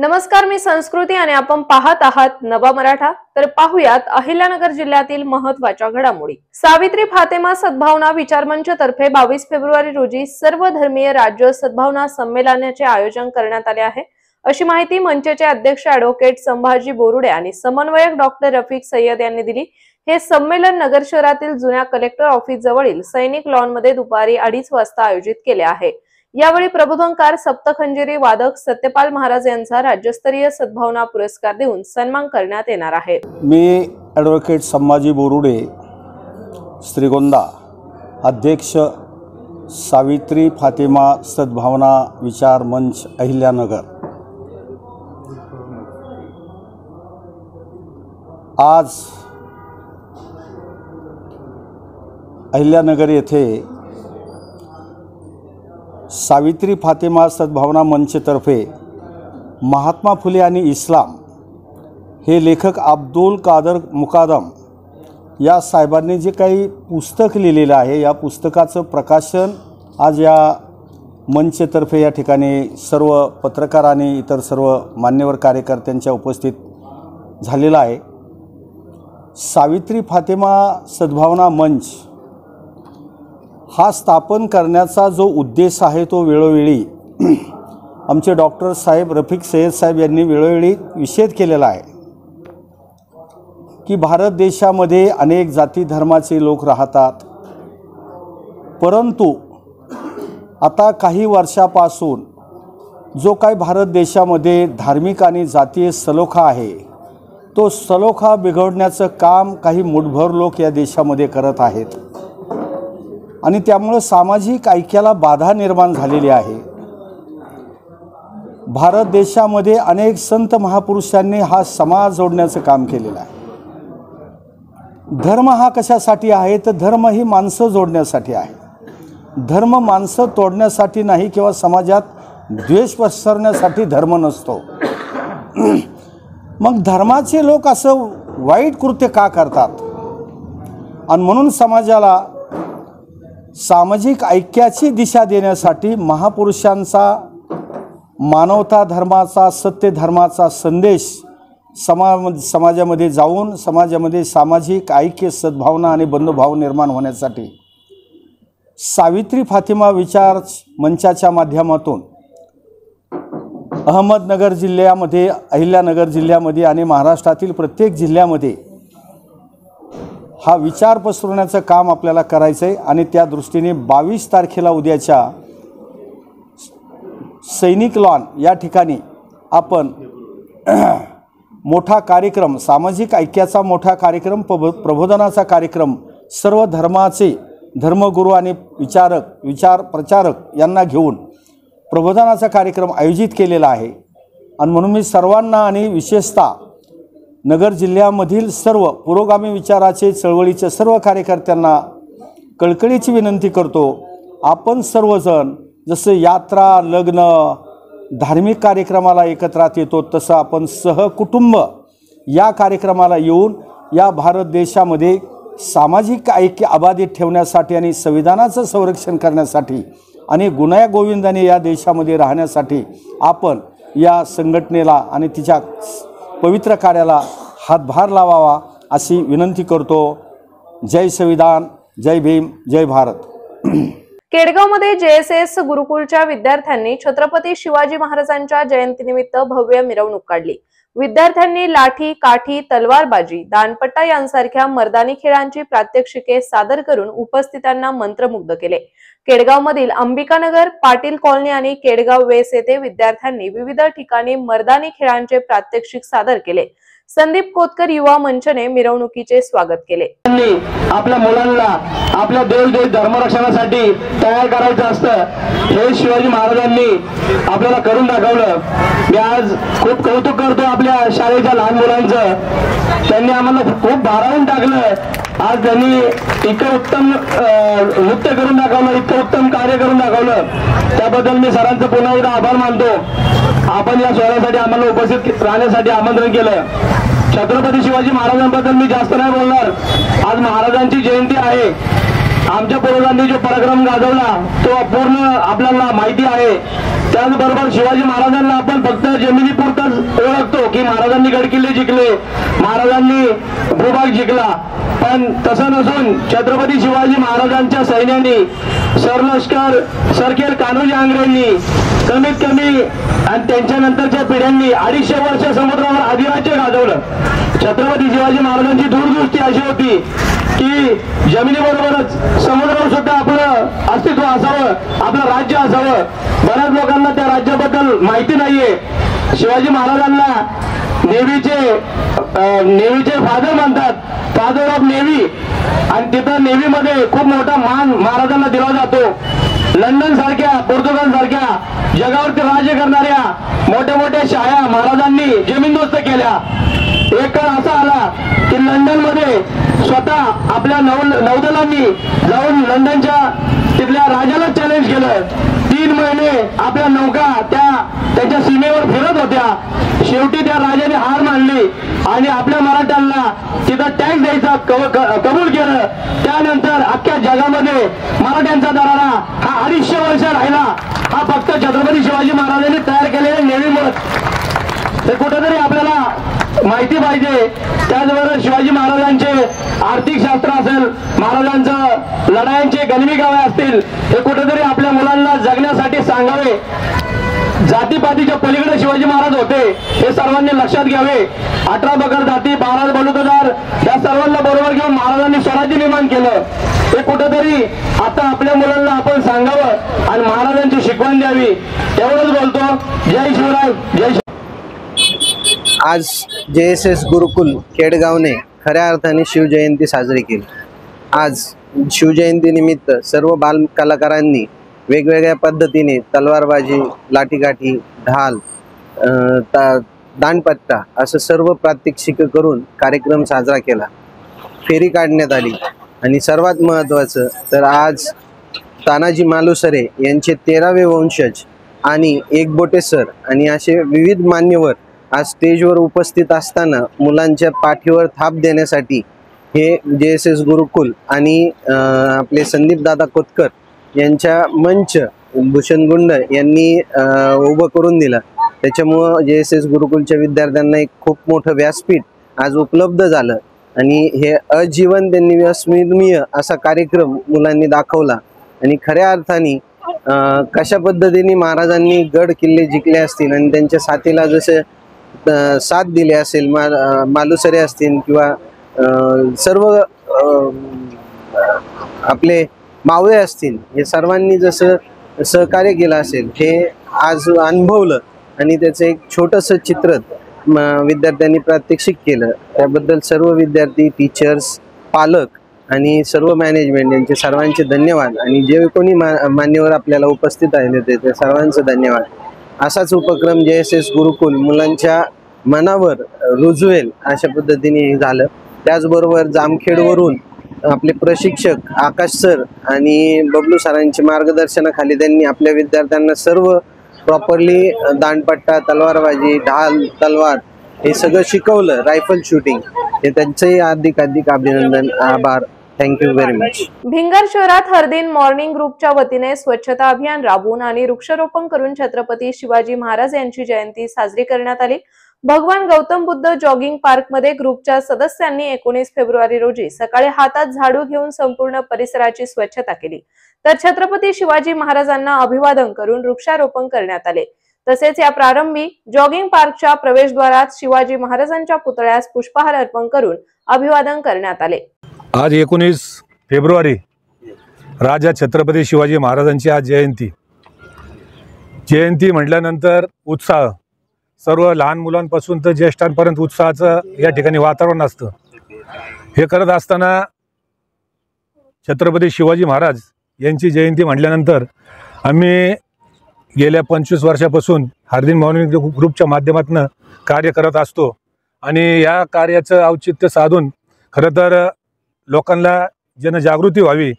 नमस्कार, मी संस्कृती आणि आपण पाहत आहात नवा मराठा। तर पाहुयात अहिल्यानगर जिल्ह्यातील महत्त्वाच्या घडामोडी। सावित्री फातेमा सद्भावना विचार मंच तर्फे 22 फेब्रुवारी रोजी सर्व धर्मीय राज्य सद्भावना संमेलनाचे आयोजन करण्यात आले आहे, अशी माहिती मंचचे अध्यक्ष ॲडव्होकेट संभाजी बोरुडे आणि समन्वयक डॉक्टर रफिक सय्यद यांनी दिली। हे संमेलन नगर शहरातील जुन्या कलेक्टर ऑफिस जवळील सैनिक लॉन मध्ये दुपारी 2:30 वाजता आयोजित केले आहे। यावेळी प्रबोधनकार सप्तखंजिरी वादक सत्यपाल महाराज यांचा राज्यस्तरीय सद्भावना पुरस्कार देऊन सन्मान करण्यात येणार आहे। मी ॲडव्होकेट संभाजी बोरुडे, श्रीगोंदा, अध्यक्ष सावित्री फातेमा सद्भावना विचार मंच अहिल्यानगर। आज अहिल्यानगर येथे सावित्री फातेमा सद्भावना मंचतर्फे महात्मा फुले आणि इस्लाम हे लेखक अब्दुल कादर मुकादम या साहेबांनी जे काही पुस्तक लिहिलेलं आहे, या पुस्तकाचं प्रकाशन आज या मंचतर्फे या ठिकाणी सर्व पत्रकार आणि इतर सर्व मान्यवर कार्यकर्त्यांच्या उपस्थित झालेला आहे। सावित्री फातेमा सद्भावना मंच हा स्थापन करण्याचा जो उद्देश आहे तो वेळोवेळी आमचे डॉक्टर साहेब रफिक सय्यद साहेब यांनी वेळोवेळी विषद केलेला आहे की भारत देशामध्ये अनेक जाती धर्माचे लोक राहतात, परंतु आता काही वर्षापासून जो काही भारत देशामध्ये धार्मिक आणि जातीय सलोखा आहे, तो सलोखा बिघडण्याचं काम काही मुठभर लोक या देशामध्ये करत आहेत आणि त्यामुळे सामाजिक ऐक्याला बाधा निर्माण झालेली आहे। भारत देशामध्ये अनेक संत महापुरुषांनी हा समाज जोडण्याचं काम केलेलं आहे। धर्म हा कशासाठी आहे तर धर्म ही माणसं जोडण्यासाठी आहे। धर्म माणसं तोडण्यासाठी नाही किंवा समाजात द्वेष पसरण्यासाठी धर्म नसतो। मग धर्माचे लोक असं वाईट कृत्य का करतात? आणि म्हणून समाजाला सामाजिक ऐक्याची दिशा देण्यासाठी महापुरुषांचा मानवता धर्माचा, सत्य धर्माचा संदेश समाजामध्ये जाऊन समाजामध्ये सामाजिक ऐक्य, सद्भावना आणि बंधुभाव निर्माण होण्यासाठी सावित्री फातेमा विचार मंचाच्या माध्यमातून अहमदनगर जिल्ह्यामध्ये, अहिल्यानगर जिल्ह्यामध्ये आणि महाराष्ट्रातील प्रत्येक जिल्ह्यामध्ये हा विचार पसरवण्याचं काम आपल्याला करायचं आहे। आणि त्या दृष्टीने 22 तारखेला उद्याच्या सैनिक लॉन या ठिकाणी आपण मोठा कार्यक्रम, सामाजिक ऐक्याचा मोठा कार्यक्रम, प्रबोधनाचा कार्यक्रम, सर्व धर्माचे धर्मगुरू आणि विचार प्रचारक यांना घेऊन प्रबोधनाचा कार्यक्रम आयोजित केलेला आहे। आणि म्हणून मी सर्वांना आणि विशेषतः नगर जिल्ह्यामधील सर्व पुरोगामी विचाराचे चळवळीचे सर्व कार्यकर्त्यांना कळकळीची विनंती करतो, आपण सर्वजण जसं यात्रा, लग्न, धार्मिक कार्यक्रमाला एकत्रात येतो, तसं आपण सहकुटुंब या कार्यक्रमाला येऊन या भारत देशामध्ये सामाजिक ऐक्य अबाधित ठेवण्यासाठी आणि संविधानाचं संरक्षण करण्यासाठी आणि गुण्या गोविंदाने या देशामध्ये राहण्यासाठी आपण या संघटनेला आणि तिच्या पवित्र कार्याला हातभार लावावा अशी विनंती करतो। जय संविधान, जय भीम, जय भारत। केडगावमध्ये JSS गुरुकुलच्या विद्यार्थ्यांनी छत्रपती शिवाजी महाराजांच्या जयंतीनिमित्त भव्य मिरवणूक काढली। विद्यार्थ्यांनी लाठी, काठी, तलवारबाजी, दानपट्टा यांसारख्या मर्दानी खेळांची प्रात्यक्षिके सादर करून उपस्थितांना मंत्रमुग्ध केले। केडगावमधील अंबिकानगर, पाटील कॉलनी आणि केडगाव वेस येथे विद्यार्थ्यांनी विविध ठिकाणी मर्दानी खेळांचे प्रात्यक्षिक सादर केले। संदीप कोतकर युवा मंचने मिरवणुकीचे स्वागत केले। आपल्या मुलांना आपल्या देश धर्मरक्षणासाठी तयार करायचं असतं, हे शिवाजी महाराजांनी आपल्याला करून दाखवलं। मी आज खूप कौतुक करतो आपल्या शाळेच्या लहान मुलांचं, त्यांनी आम्हाला खूप भारावून टाकलं। आज त्यांनी इतकं उत्तम नृत्य करून दाखवलं, इतकं उत्तम कार्य करून दाखवलं, त्याबद्दल मी सरांचं पुन्हा एकदा आभार मानतो। आपण या सोहळ्यासाठी आम्हाला उपस्थित राहण्यासाठी आमंत्रण केलं। छत्रपती शिवाजी महाराजांबद्दल मी जास्त नाही बोलणार, आज महाराजांची जयंती आहे। आमच्या पूर्वजांनी जो पराक्रम गाजवला तो पूर्ण आपल्याला माहिती आहे। त्याचबरोबर शिवाजी महाराजांना आपण फक्त जमिनीपुरतच ओळखतो की महाराजांनी गडकिल्ले जिंकले, महाराजांनी भूभाग जिंकला, पण तसं नसून छत्रपती शिवाजी महाराजांच्या सैन्याने सरलष्कर सरखेल कान्होजी आंग्रेंनी कमीत कमी आणि त्यांच्या नंतरच्या पिढ्यांनी 250 वर्ष समुद्रावर अधिराज्य गाजवलं। छत्रपती शिवाजी महाराजांची दूरदृष्टी अशी होती की जमिनीबरोबरच समुद्रावर सुद्धा आपलं अस्तित्व असावं, आपलं राज्य असावं। बऱ्याच लोकांना त्या राज्याबद्दल माहिती नाहीये। शिवाजी महाराजांना नेव्हीचे फादर म्हणतात, फादर ऑफ नेव्ही, आणि तिथं नेव्हीमध्ये खूप मोठा मान महाराजांना दिला जातो। लंडन सारख्या, पोर्तुगाल सारख्या जगावरती राज्य करणाऱ्या मोठ्या मोठ्या शाळा महाराजांनी जमीनदोस्त केल्या। एक काळ असा आला की लंडन मध्ये स्वतः आपल्या नौदलांनी जाऊन लंडनच्या तिथल्या राजाला चॅलेंज केलं। 3 महिने आपल्या नौका त्यांच्या सीमेवर फिरत होत्या। शेवटी त्या राजाने हार मानली आणि आपल्या मराठ्यांना तिथं टॅक्स द्यायचा कबूल केलं। त्यानंतर अख्ख्या जगामध्ये मराठ्यांचा दरारा हा 250 वर्ष राहिला, हा फक्त छत्रपती शिवाजी महाराजांनी तयार केलेले नेव्हीमुळे। हे कुठेतरी आपल्याला माहिती पाहिजे। त्याचबरोबर शिवाजी महाराजांचे आर्थिक शास्त्र असेल, महाराजांचं लढायांचे गनिमी गावे असतील, हे कुठेतरी आपल्या मुलांना जगण्यासाठी सांगावे। जातीपातीच्या पलीकडे शिवाजी महाराज होते हे सर्वांनी लक्षात घ्यावे। 18 बगर जाती, 12 बलुतेदार या सर्वांना बरोबर घेऊन महाराजांनी स्वराज्य निर्माण केलं। हे कुठेतरी आता आपल्या मुलांना आपण सांगावं आणि महाराजांची शिकवण द्यावी। एवढंच बोलतो। जय शिवराय, जय शिवराय। आज JSS गुरुकुल केडगावने खऱ्या अर्थाने शिवजयंती साजरी केली। आज शिवजयंतीनिमित्त सर्व बाल कलाकारांनी वेगवेगळ्या पद्धतीने तलवारबाजी, लाठीकाठी, ढाल, दांडपट्टा असं सर्व प्रात्यक्षिक करून कार्यक्रम साजरा केला। फेरी काढण्यात आली आणि सर्वात महत्त्वाचं तर आज तानाजी मालुसरे यांचे 13वे वंशज आणि एकबोटे सर आणि असे विविध मान्यवर आज स्टेजवर उपस्थित असताना मुलांच्या पाठीवर थाप देण्यासाठी हे JSS गुरुकुल आणि आपले संदीप दादा कोतकर यांच्या मंच भूषण गुंड यांनी उभं करून दिला। त्याच्यामुळं JSS गुरुकुलच्या विद्यार्थ्यांना एक खूप मोठं व्यासपीठ आज उपलब्ध झालं आणि हे अजीवन त्यांनी अविस्मरणीय असा कार्यक्रम मुलांनी दाखवला। आणि खऱ्या अर्थाने कशा पद्धतीने महाराजांनी गड किल्ले जिंकले असतील आणि त्यांच्या साथीला जसे साथ दिली असेल, मालुसरे असतील किंवा सर्व आपले मावळे असतील, हे सर्वांनी जसं सहकार्य केलं असेल हे आज अनुभवलं आणि त्याचं एक छोटंसं चित्र विद्यार्थ्यांनी प्रात्यक्षिक केलं। त्याबद्दल सर्व विद्यार्थी, टीचर्स, पालक आणि सर्व मॅनेजमेंट यांचे सर्वांचे धन्यवाद। आणि जे कोणी मान्यवर आपल्याला उपस्थित राहिले होते ते सर्वांचे धन्यवाद। असाच उपक्रम JSS गुरुकुल मुलांच्या मनावर रुजवेल अशा पद्धतीने झालं। त्याचबरोबर जामखेडवरून आपले प्रशिक्षक आकाश सर आणि बबलू सरांच्या मार्गदर्शनाखाली त्यांनी आपल्या विद्यार्थ्यांना सर्व प्रॉपरली दांडपट्टा, तलवारबाजी, ढाल, तलवार हे सगळं शिकवलं, रायफल शूटिंग। हे त्यांचंही अधिक अभिनंदन, आभार। Thank you very much. भिंगर शहरात हर दिन मॉर्निंग ग्रुपच्या वतीने स्वच्छता अभियान राबवून आणि वृक्षारोपण करून छत्रपती शिवाजी महाराज यांची जयंती साजरी करण्यात आली। भगवान गौतम बुद्ध जॉगिंग पार्क मध्ये ग्रुपच्या सदस्यांनी 19 फेब्रुवारी रोजी सकाळी हातात झाडू घेऊन संपूर्ण परिसराची स्वच्छता केली, तर छत्रपती शिवाजी महाराजांना अभिवादन करून वृक्षारोपण करण्यात आले। तसेच या प्रारंभी जॉगिंग पार्कच्या प्रवेशद्वारात शिवाजी महाराजांच्या पुतळ्यास पुष्पहार अर्पण करून अभिवादन करण्यात आले। आज 19 फेब्रुवारी राजा छत्रपती शिवाजी महाराजांची आज जयंती म्हटल्यानंतर उत्साह, सर्व लहान मुलांपासून तर ज्येष्ठांपर्यंत उत्साहाचं या ठिकाणी वातावरण असतं। हे करत असताना छत्रपती शिवाजी महाराज यांची जयंती म्हटल्यानंतर आम्ही गेल्या 25 वर्षापासून हर दिन मॉर्निंग ग्रुपच्या माध्यमातून कार्य करत असतो आणि या कार्याचं औचित्य साधून खरं तर लोकांना जनजागृती व्हावी,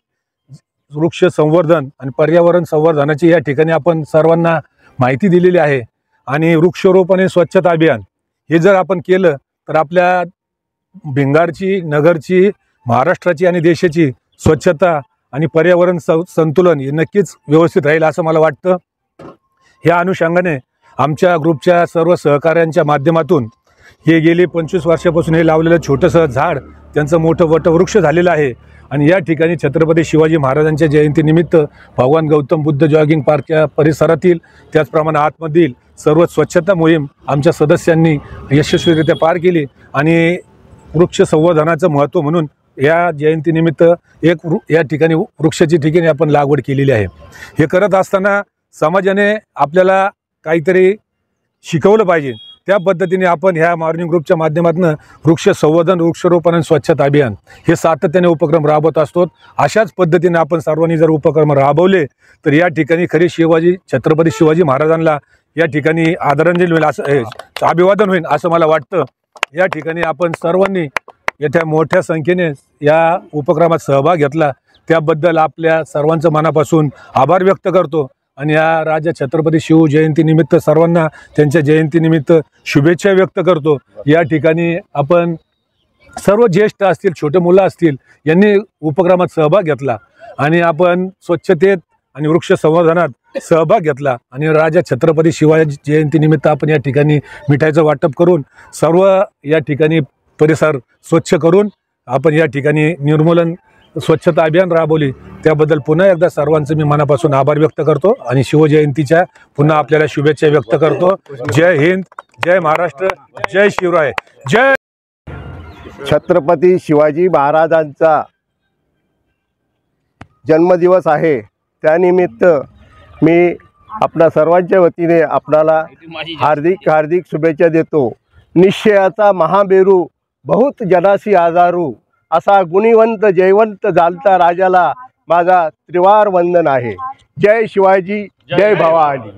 वृक्ष संवर्धन आणि पर्यावरण संवर्धनाची या ठिकाणी आपण सर्वांना माहिती दिलेली आहे। आणि वृक्षारोपण आणि स्वच्छता अभियान हे जर आपण केलं तर आपल्या भिंगारची, नगरची, महाराष्ट्राची आणि देशाची स्वच्छता आणि पर्यावरण संतुलन हे नक्कीच व्यवस्थित राहील असं मला वाटतं। या अनुषंगाने आमच्या ग्रुपच्या सर्व सहकाऱ्यांच्या माध्यमातून हे गेली 25 वर्षापासून हे लावलेलं छोटंसं झाड त्यांचं मोठं वटवृक्ष झालेलं आहे। आणि या ठिकाणी छत्रपती शिवाजी महाराजांच्या जयंतीनिमित्त भगवान गौतम बुद्ध जॉगिंग पार्कच्या परिसरातील त्याचप्रमाणे आतमधील सर्व स्वच्छता मोहीम आमच्या सदस्यांनी यशस्वीरित्या पार केली। आणि वृक्ष संवर्धनाचं महत्त्व म्हणून या जयंतीनिमित्त या ठिकाणी वृक्षाची ठिकाणी आपण लागवड केलेली आहे। हे करत असताना समाजाने आपल्याला काहीतरी शिकवलं पाहिजे, त्या पद्धतीने आपण ह्या मॉर्निंग ग्रुपच्या माध्यमातून वृक्ष संवर्धन, वृक्षारोपण आणि स्वच्छता अभियान हे सातत्याने उपक्रम राबवत असतो। अशाच पद्धतीने आपण सर्वांनी जर उपक्रम राबवले तर या ठिकाणी खरी छत्रपती शिवाजी महाराजांना या ठिकाणी आदरांजली होईल, असं अभिवादन होईल असं मला वाटतं। या ठिकाणी आपण सर्वांनी येत्या मोठ्या संख्येने या उपक्रमात सहभाग घेतला त्याबद्दल आपल्या सर्वांचं मनापासून आभार व्यक्त करतो। आणि या राजा छत्रपती शिव जयंतीनिमित्त सर्वांना त्यांच्या जयंतीनिमित्त शुभेच्छा व्यक्त करतो। या ठिकाणी आपण सर्व ज्येष्ठ असतील, छोटे मुलं असतील, यांनी उपक्रमात सहभाग घेतला आणि आपण स्वच्छतेत आणि वृक्ष संवर्धनात सहभाग घेतला। आणि राजा छत्रपती शिवाजी जयंतीनिमित्त आपण या ठिकाणी मिठाईचं वाटप करून सर्व या ठिकाणी परिसर स्वच्छ करून आपण या ठिकाणी निर्मूलन स्वच्छता अभियान राबवली, त्याबद्दल पुन्हा एकदा सर्वांचं मी मनापासून आभार व्यक्त करतो आणि शिवजयंतीच्या पुन्हा आपल्याला शुभेच्छा व्यक्त करतो। जय हिंद, जय महाराष्ट्र, जय शिवराय, जय। छत्रपती शिवाजी महाराजांचा जन्मदिवस आहे, त्यानिमित्त मी आपल्या सर्वांच्या वतीने आपणाला हार्दिक शुभेच्छा देतो। निश्चयाचा महाबेरू बहुत जनासी आजारू, असा गुणीवंत जयवंत जालता राजाला माझा त्रिवार वंदन आहे। जय शिवाजी, जय भवानी।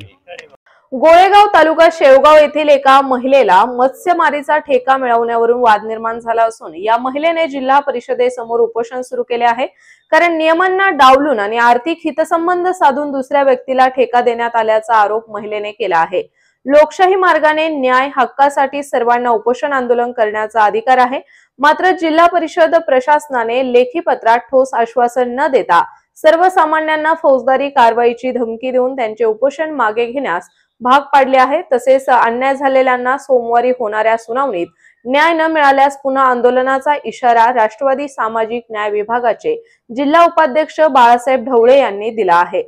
गोळेगाव तालुका शेवगाव येथील एका महिलेला मत्स्यमारीचा ठेका मिळवण्यावरून वाद निर्माण झाला असून या महिलेने जिल्हा परिषदेसमोर उपोषण सुरू केले आहे। कारण नियमांना डावलून आणि आर्थिक हितसंबंध साधून दुसऱ्या व्यक्तीला ठेका देण्यात आल्याचा आरोप महिलेने केला आहे। लोकशाही मार्गाने न्याय हक्कासाठी सर्वांना उपोषण आंदोलन करण्याचा अधिकार आहे, मात्र जिल्हा परिषद प्रशासनाने लेखी पत्रात ठोस आश्वासन न देता सर्वसामान्यांना फौजदारी कारवाईची धमकी देऊन त्यांचे उपोषण मागे घेण्यास भाग पाडले आहे। तसेच अन्याय झालेल्यांना सोमवारी होणाऱ्या सुनावणीत न्याय न मिळाल्यास पुन्हा आंदोलनाचा इशारा राष्ट्रवादी सामाजिक न्याय विभागाचे जिल्हा उपाध्यक्ष बाळासाहेब ढवळे यांनी दिला आहे।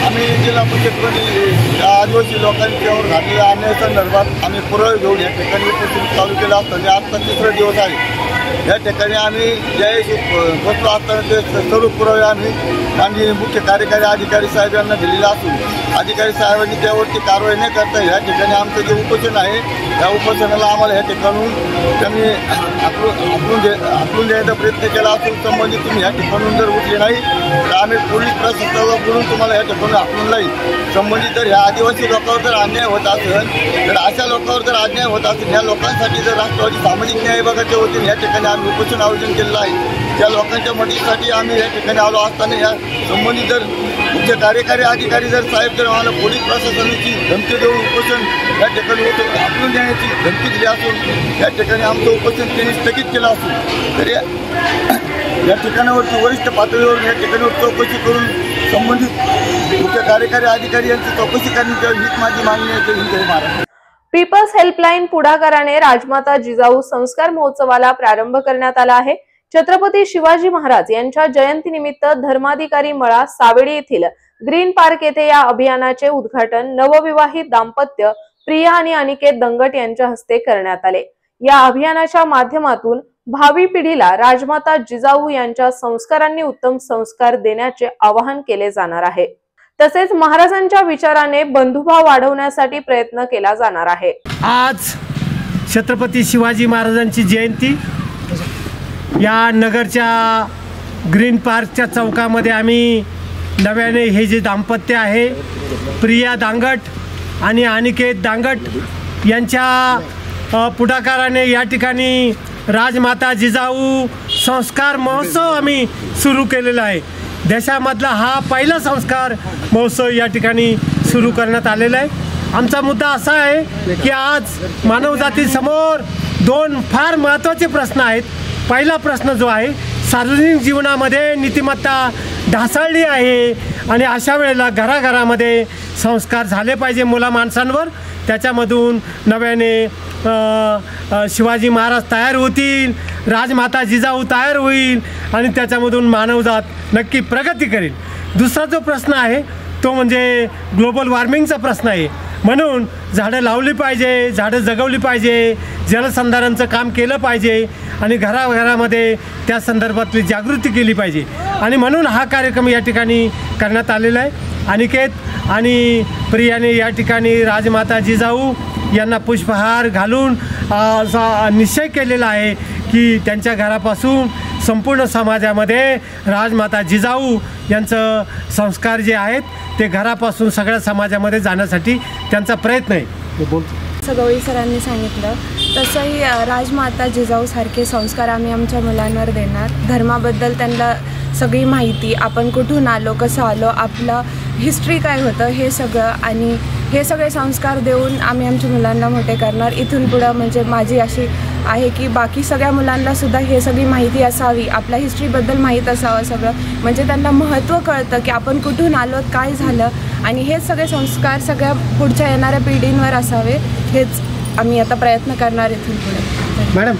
आम्ही जिल्हा परिषदेमध्ये आदिवासी लोकांच्यावर झालेल्या अन्यायासंदर्भात आम्ही पुरावे घेऊन या ठिकाणी उपोषण चालू केलं असताना आजचा 3रा दिवस आहे। या ठिकाणी आम्ही ज्यावेळेस बसलो असताना ते सर्व पुरावे आम्ही माननीय मुख्य कार्यकारी अधिकारी साहेब यांना दिलेले असून अधिकारी साहेबांनी त्यावरती कारवाई न करता या ठिकाणी आमचं जे उपोषण आहे त्या उपोषणाला आम्हाला या ठिकाणून त्यांनी हाकलून द्यायचा प्रयत्न केला असून संबंधित तुम्ही या ठिकाणून जर उठले नाही तर आम्ही पोलीस प्रशासनाला बोलून तुम्हाला या ठिकाणून हाकलून जाईल। संबंधित जर ह्या आदिवासी लोकांवर जर अन्याय होत असेल तर अशा लोकांवर जर अन्याय होत असेल या लोकांसाठी जर राष्ट्रवादी सामाजिक न्याय विभागाच्या वतीने या ठिकाणी आम्ही उपोषण आयोजन केलेलं आहे। त्या लोकांच्या मदतीसाठी आम्ही या ठिकाणी आलो असताना या संबंधित जर मुख्य कार्यकारी अधिकारी जर साहेब जर आम्हाला पोलीस प्रशासनाची धमकी देऊन उपोषण या ठिकाणी हाकलून देण्याची धमकी दिली असून या ठिकाणी आमचं उपोषण त्यांनी स्थगित केलं असून तर या ठिकाणावरती वरिष्ठ पातळीवर या ठिकाणी चौकशी करून संबंधित मुख्य कार्यकारी अधिकारी यांची चौकशी करण्याची हीच माझी मागणी आहे। जय हिंद, जय महाराष्ट्र। पीपल्स हेल्पलाईन पुढाकाराने राजमाता जिजाऊ संस्कार महोत्सवाला प्रारंभ करण्यात आला आहे। छत्रपती शिवाजी महाराज यांच्या जयंतीनिमित्त धर्माधिकारी मळा सावेडी येथील ग्रीन पार्क येथे या अभियानाचे उद्घाटन नवविवाहित दाम्पत्य प्रिया आणि अनिकेत दंगट यांच्या हस्ते करण्यात आले। या अभियानाच्या माध्यमातून भावी पिढीला राजमाता जिजाऊ यांच्या संस्कारांनी उत्तम संस्कार देण्याचे आवाहन केले जाणार आहे। तसेच महाराजांच्या विचाराने बंधुभाव वाढवण्यासाठी प्रयत्न केला जाणार आहे। आज छत्रपती शिवाजी महाराजांची जयंती या नगरच्या ग्रीन पार्कच्या चौकामध्ये आम्ही नव्याने हे जे दाम्पत्य आहे प्रिया दांगट आणि अनिकेत दांगट यांच्या पुढाकाराने या ठिकाणी राजमाता जिजाऊ संस्कार महोत्सव आम्ही सुरू केलेला आहे। देशामधला हा पहिला संस्कार महोत्सव या ठिकाणी सुरू करण्यात आलेला आहे। आमचा मुद्दा असा आहे की आज मानवजातीसमोर 2 फार महत्त्वाचे प्रश्न आहेत। पहिला प्रश्न जो आहे सार्वजनिक जीवनामध्ये नीतिमत्ता ढासळली आहे आणि अशा वेळेला घराघरामध्ये संस्कार झाले पाहिजे मुला माणसांवर. त्याच्यामधून नव्याने शिवाजी महाराज तयार होतील, राजमाता जिजाऊ तयार होईल आणि त्याच्यामधून मानवजात नक्की प्रगती करेल. दुसरा जो प्रश्न आहे तो म्हणजे ग्लोबल वॉर्मिंगचा प्रश्न आहे. म्हणून झाडं लावली पाहिजे, झाडं जगवली पाहिजे, जलसंधारणाचं काम केलं पाहिजे आणि घराघरामध्ये त्या संदर्भातली जागृती केली पाहिजे. आणि म्हणून हा कार्यक्रम या ठिकाणी करण्यात आलेला आहे. अनिकेत आणि प्रियाने या ठिकाणी राजमाता जिजाऊ यांना पुष्पहार घालून असा निश्चय केलेला आहे की त्यांच्या घरापासून संपूर्ण समाजामध्ये राजमाता जिजाऊ यांचं संस्कार जे आहेत ते घरापासून सगळ्या समाजामध्ये जाण्यासाठी त्यांचा प्रयत्न आहे. जसं गवळी सरांनी सांगितलं तसंही राजमाता जिजाऊसारखे संस्कार आम्ही आमच्या मुलांवर देणार. धर्माबद्दल त्यांना सगळी माहिती, आपण कुठून आलो, कसं आलो, आपलं हिस्ट्री काय होतं हे सगळं, आणि हे सगळे संस्कार देऊन आम्ही आमच्या मुलांना मोठे करणार. इथून पुढं म्हणजे माझी अशी आहे की बाकी सगळ्या मुलांनासुद्धा हे सगळी माहिती असावी, आपल्या हिस्ट्रीबद्दल माहीत असावं सगळं, म्हणजे त्यांना महत्त्व कळतं की आपण कुठून आलो, काय झालं, आणि हेच सगळे संस्कार सगळ्या पुढच्या येणाऱ्या पिढींवर असावे. हेच आम्ही आता प्रयत्न करणार इथून पुढे. मॅडम,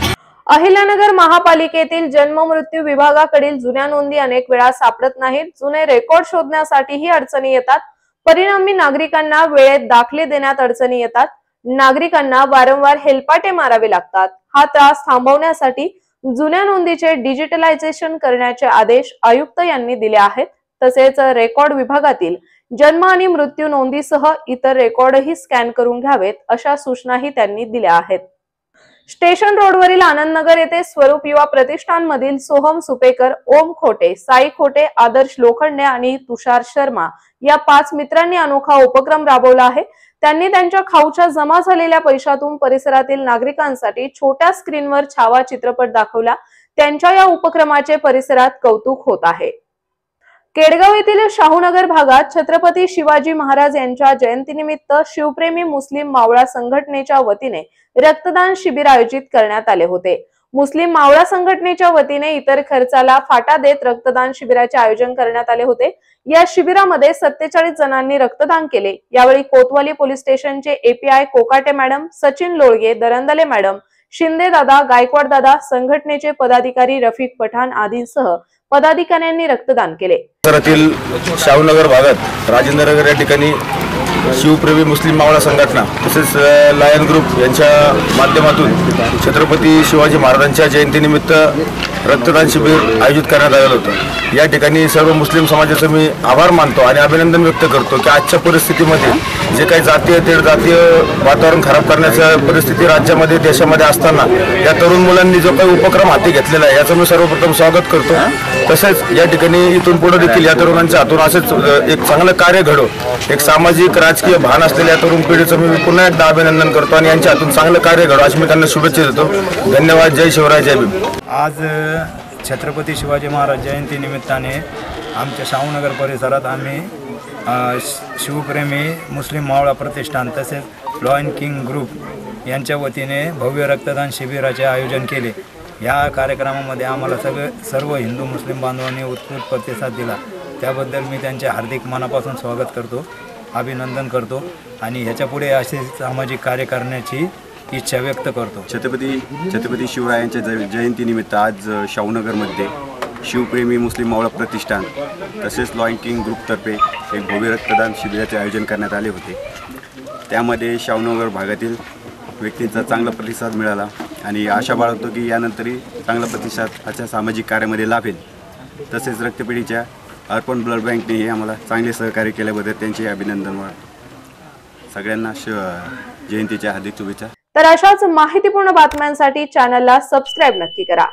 अहिल्यानगर महापालिकेतील जन्म मृत्यू विभागाकडील जुन्या नोंदी अनेक वेळा सापडत नाहीत. जुने रेकॉर्ड शोधण्यासाठीही अडचणी येतात. परिणामी नागरिकांना वेळेत दाखले देण्यात अडचणी येतात. नागरिकांना वारंवार हेलपाटे मारावे लागतात. हा त्रास थांबवण्यासाठी जुन्या नोंदीचे डिजिटलायझेशन करण्याचे आदेश आयुक्त यांनी दिले आहेत. तसेच रेकॉर्ड विभागातील जन्म आणि मृत्यू नोंदीसह इतर रेकॉर्डही स्कॅन करून घ्यावेत अशा सूचनाही त्यांनी दिल्या आहेत. स्टेशन रोडवरील आनंदनगर येथे स्वरूप युवा प्रतिष्ठान मधील सोहम सुपेकर, ओम खोटे, साई खोटे, आदर्श लोखंडे आणि तुषार शर्मा या 5 मित्रांनी अनोखा उपक्रम राबवला आहे. त्यांनी त्यांच्या खाऊच्या जमा झालेल्या पैशातून परिसरातील नागरिकांसाठी छोट्या स्क्रीनवर छावा चित्रपट दाखवला. त्यांच्या या उपक्रमाचे परिसरात कौतुक होत आहे. केडगाव येथील शाहूनगर भागात छत्रपती शिवाजी महाराज यांच्या जयंतीनिमित्त शिवप्रेमी मुस्लिम मावळा संघटनेच्या वतीने रक्तदान शिबिर आयोजित करण्यात आले होते. मुस्लिम मावळा संघटनेच्या वतीने इतर खर्चाला फाटा देत रक्तदान शिबिराचे आयोजन करण्यात आले होते. या शिबिरामध्ये 47 जणांनी रक्तदान केले. यावेळी कोतवाली पोलीस स्टेशनचे API Kokate madam, Sachin Lolge, Darandale madam, Shinde दादा, गायकवाड दादा, संघटनेचे पदाधिकारी रफिक पठाण आदींसह पदाधिकाऱ्यांनी रक्तदान केले. शहरातील शाहूनगर भागात राजेंद्र नगर या ठिकाणी शिवप्रेमी मुस्लिम मावळा संघटना तसेच लायन ग्रुप यांच्या माध्यमातून छत्रपती शिवाजी महाराजांच्या जयंतीनिमित्त रक्तदान शिबिर आयोजित करण्यात आलेलं होतं. या ठिकाणी सर्व मुस्लिम समाजाचं मी आभार मानतो आणि अभिनंदन व्यक्त करतो की आजच्या परिस्थितीमध्ये जे काही जातीय तेढ जातीय वातावरण खराब करण्याच्या परिस्थिती राज्यामध्ये देशामध्ये असताना या तरुण मुलांनी जो काही उपक्रम हाती घेतलेला आहे याचं मी सर्वप्रथम स्वागत करतो. तसेच या ठिकाणी इथून पुढे देखील या तरुणांच्या हातून असेच एक चांगलं कार्य घडो, एक सामाजिक राजकीय भान असलेल्या तरुण पिढीचं मी पुन्हा एकदा अभिनंदन करतो आणि यांच्या हातून चांगलं कार्य घडो अशी मी त्यांना शुभेच्छा देतो. धन्यवाद. जय शिवराय, जय भीम. आज छत्रपती शिवाजी महाराज जयंती निमित्ताने आमच्या शाहूनगर परिसरात आम्ही शिवप्रेमी मुस्लिम मावळा प्रतिष्ठान तसेच लॉयन किंग ग्रुप यांच्या वतीने भव्य रक्तदान शिबिराचे आयोजन केले. या कार्यक्रमामध्ये आम्हाला सर्व हिंदू मुस्लिम बांधवांनी उत्स्फूर्त प्रतिसाद दिला. त्याबद्दल मी त्यांचे हार्दिक मनापासून स्वागत करतो, अभिनंदन करतो आणि ह्याच्यापुढे असे सामाजिक कार्य करण्याची इच्छा व्यक्त करतो. छत्रपती शिवरायांच्या जयंतीनिमित्त आज शाहूनगरमध्ये शिवप्रेमी मुस्लिम मावळा प्रतिष्ठान तसेच लॉयन किंग ग्रुपतर्फे एक भव्य रक्तदान शिबिराचे आयोजन करण्यात आले होते. त्यामध्ये शाहूनगर भागातील व्यक्तींचा चांगला प्रतिसाद मिळाला आणि आशा बाळगतो की यानंतरही चांगला प्रतिसाद अशा सामाजिक कार्यामध्ये लाभेल. तसेच रक्तपेढीच्या अर्पण ब्लड बँकनेही आम्हाला चांगले सहकार्य केल्याबद्दल त्यांचे अभिनंदन. सगळ्यांना जयंतीच्या हार्दिक शुभेच्छा. तर अशाच माहितीपूर्ण बातम्यांसाठी चॅनलला सबस्क्राईब नक्की करा.